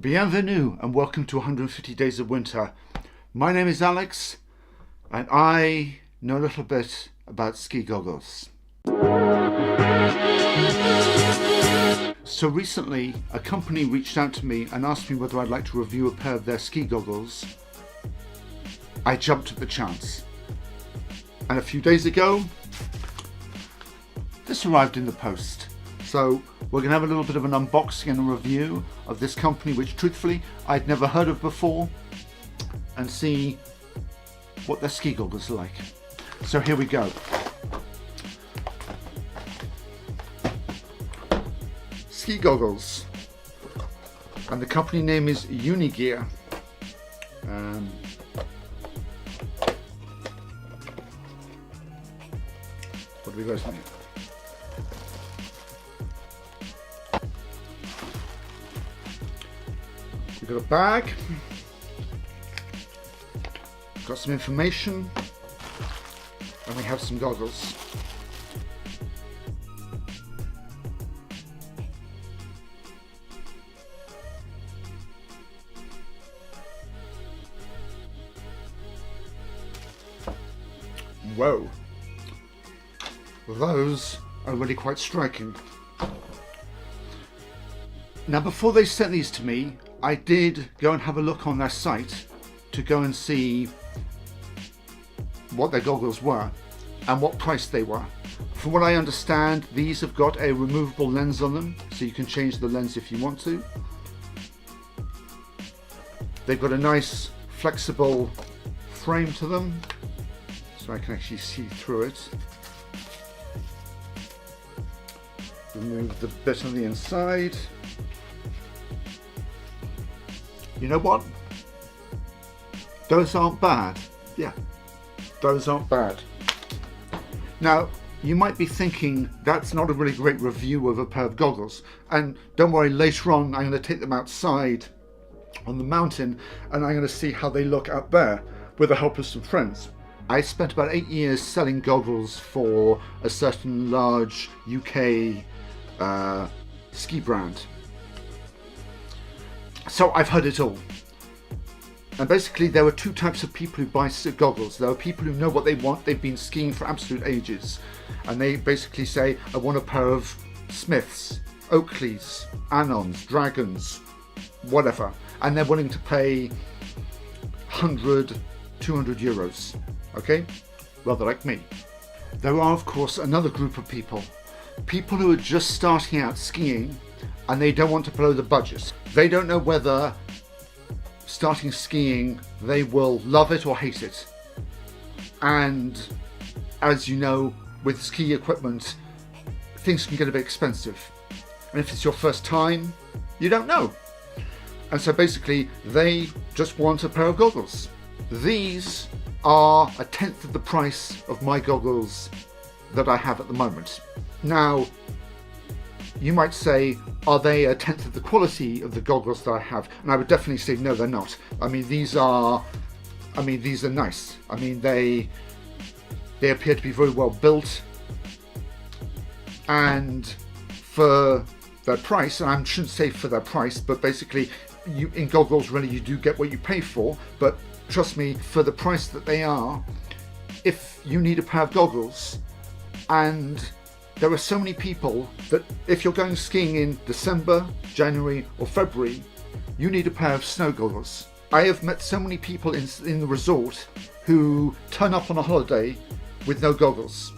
Bienvenue and welcome to 150 Days of Winter. My name is Alex and I know a little bit about ski goggles. So recently a company reached out to me and asked me whether I'd like to review a pair of their ski goggles. I jumped at the chance. And a few days ago, this arrived in the post. So we're going to have a little bit of an unboxing and a review of this company, which truthfully I'd never heard of before, and see what their ski goggles are like. So here we go. Ski goggles, and the company name is Unigear. What do we got here? We've got a bag, got some information, and we have some goggles. Whoa, those are really quite striking. Now, before they sent these to me, I did go and have a look on their site to go and see what their goggles were and what price they were. From what I understand, these have got a removable lens on them, so you can change the lens if you want to. They've got a nice flexible frame to them, so I can actually see through it. Remove the bit on the inside. You know what? Those aren't bad. Yeah, those aren't bad. Now, you might be thinking that's not a really great review of a pair of goggles. And don't worry, later on I'm going to take them outside on the mountain and I'm going to see how they look out there with the help of some friends. I spent about 8 years selling goggles for a certain large UK ski brand. So I've heard it all. And basically there were two types of people who buy goggles. There are people who know what they want, they've been skiing for absolute ages, and they basically say, I want a pair of Smiths, Oakleys, Anons, Dragons, whatever, and they're willing to pay 100, 200 euros, okay? Rather like me. There are of course another group of people who are just starting out skiing and they don't want to blow the budget. They don't know whether starting skiing they will love it or hate it. And as you know, with ski equipment, things can get a bit expensive. And if it's your first time, you don't know. And so basically, they just want a pair of goggles. These are a tenth of the price of my goggles that I have at the moment. Now, you might say, are they a tenth of the quality of the goggles that I have? And I would definitely say no, they're not. I mean, these are nice. I mean, they appear to be very well built, and for their price, and I shouldn't say for their price, but basically, in goggles really you do get what you pay for. But trust me, for the price that they are, if you need a pair of goggles, and there are so many people that if you're going skiing in December, January or February, you need a pair of snow goggles. I have met so many people in the resort who turn up on a holiday with no goggles.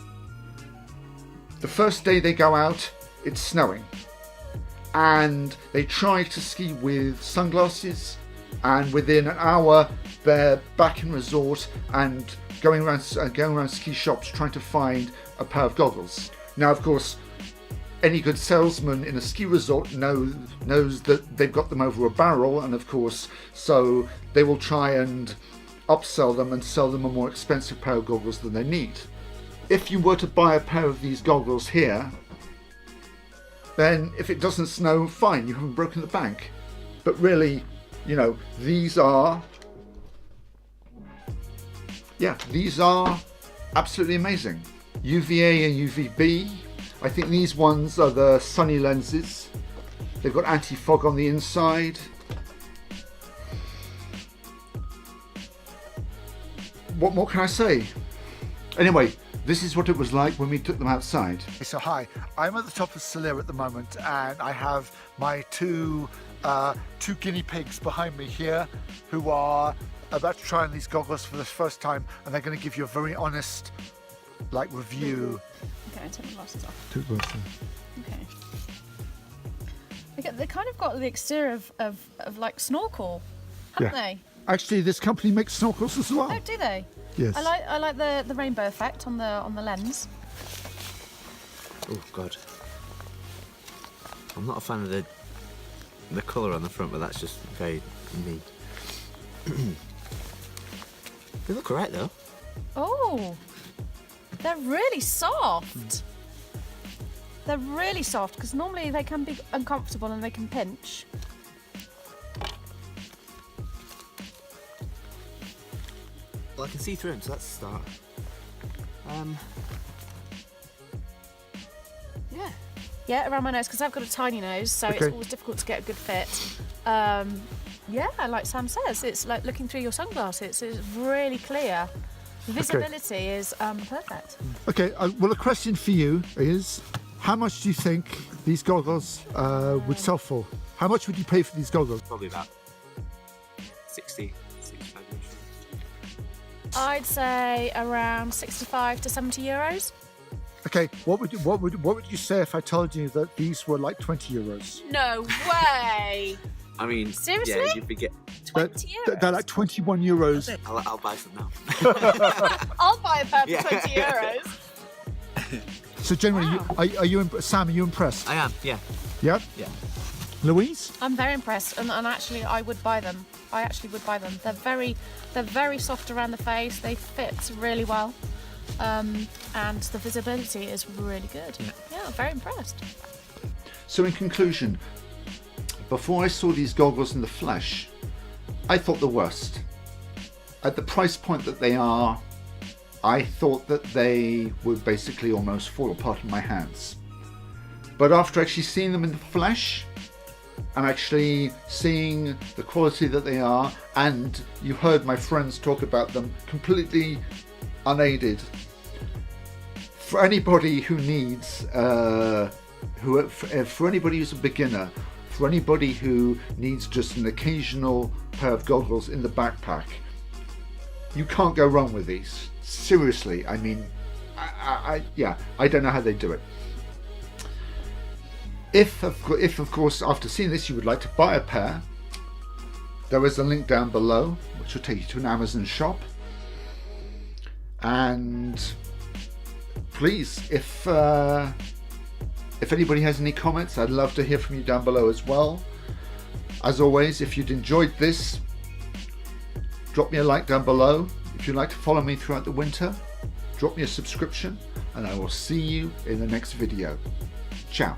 The first day they go out, it's snowing. And they try to ski with sunglasses, and within an hour they're back in resort and going around ski shops trying to find a pair of goggles. Now, of course, any good salesman in a ski resort knows that they've got them over a barrel, and of course, so they will try and upsell them and sell them a more expensive pair of goggles than they need. If you were to buy a pair of these goggles here, then if it doesn't snow, fine, you haven't broken the bank. But really, you know, these are absolutely amazing. UVA and UVB. I think these ones are the sunny lenses. They've got anti-fog on the inside. what more can I say? Anyway, this is what it was like when we took them outside. So hi, I'm at the top of Salir at the moment, and I have my two guinea pigs behind me here who are about to try on these goggles for the first time, and they're going to give you a very honest review. Okay, take the glasses off. Take the glasses off. Okay. They kind of got the exterior of like snorkel, haven't they? Actually, this company makes snorkels as well. Oh, do they? Yes. I like the rainbow effect on the lens. Oh God. I'm not a fan of the colour on the front, but that's just very neat. They look alright though. Oh, they're really soft. They're really soft because normally they can be uncomfortable and they can pinch. Well, I can see through them, so that's a start. Yeah. Yeah, around my nose because I've got a tiny nose, so it's always difficult to get a good fit. Yeah, like Sam says, it's like looking through your sunglasses. It's really clear. Visibility is perfect. Okay, well, a question for you is, how much do you think these goggles would sell for? How much would you pay for these goggles? Probably about 60, 65 euros. I'd say around 65 to 70 euros. Okay, what would you say if I told you that these were like 20 euros? No way! I mean, seriously? Yeah, you'd be 20 euros? They're like 21 euros. I'll buy some now. I'll buy a pair for 20 euros. So generally, Sam, are you impressed? I am, yeah. Yeah? Yeah. Louise? I'm very impressed, and actually I would buy them. I actually would buy them. They're very soft around the face. They fit really well, and the visibility is really good. Yeah, I'm very impressed. So in conclusion, before I saw these goggles in the flesh, I thought the worst. At the price point that they are, I thought that they would basically almost fall apart in my hands. But after actually seeing them in the flesh, and actually seeing the quality that they are, and you heard my friends talk about them completely unaided. For anybody who needs, for anybody who's a beginner, for anybody who needs just an occasional pair of goggles in the backpack, you can't go wrong with these. Seriously, I mean, I don't know how they do it. If of course after seeing this you would like to buy a pair, there is a link down below which will take you to an Amazon shop. And please, if anybody has any comments, I'd love to hear from you down below as well. As always, if you'd enjoyed this, drop me a like down below. If you'd like to follow me throughout the winter, drop me a subscription, and I will see you in the next video. Ciao.